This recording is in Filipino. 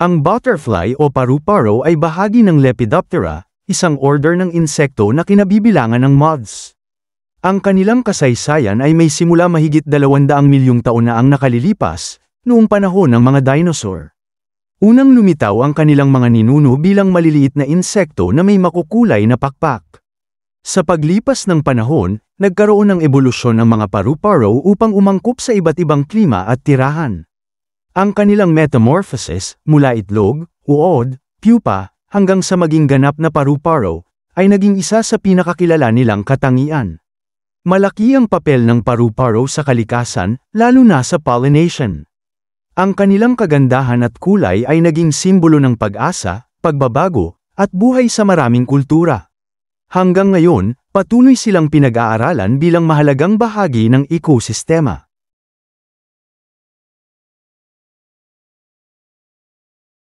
Ang butterfly o paru-paro ay bahagi ng Lepidoptera, isang order ng insekto na kinabibilangan ng moths. Ang kanilang kasaysayan ay may simula mahigit 200 milyong taon na ang nakalilipas, noong panahon ng mga dinosaur. Unang lumitaw ang kanilang mga ninuno bilang maliliit na insekto na may makukulay na pakpak. Sa paglipas ng panahon, nagkaroon ng ebolusyon ng mga paru-paro upang umangkop sa iba't ibang klima at tirahan. Ang kanilang metamorphosis, mula itlog, uod, pupa, hanggang sa maging ganap na paru-paro, ay naging isa sa pinakakilala nilang katangian. Malaki ang papel ng paru-paro sa kalikasan, lalo na sa pollination. Ang kanilang kagandahan at kulay ay naging simbolo ng pag-asa, pagbabago, at buhay sa maraming kultura. Hanggang ngayon, patuloy silang pinag-aaralan bilang mahalagang bahagi ng ekosistema.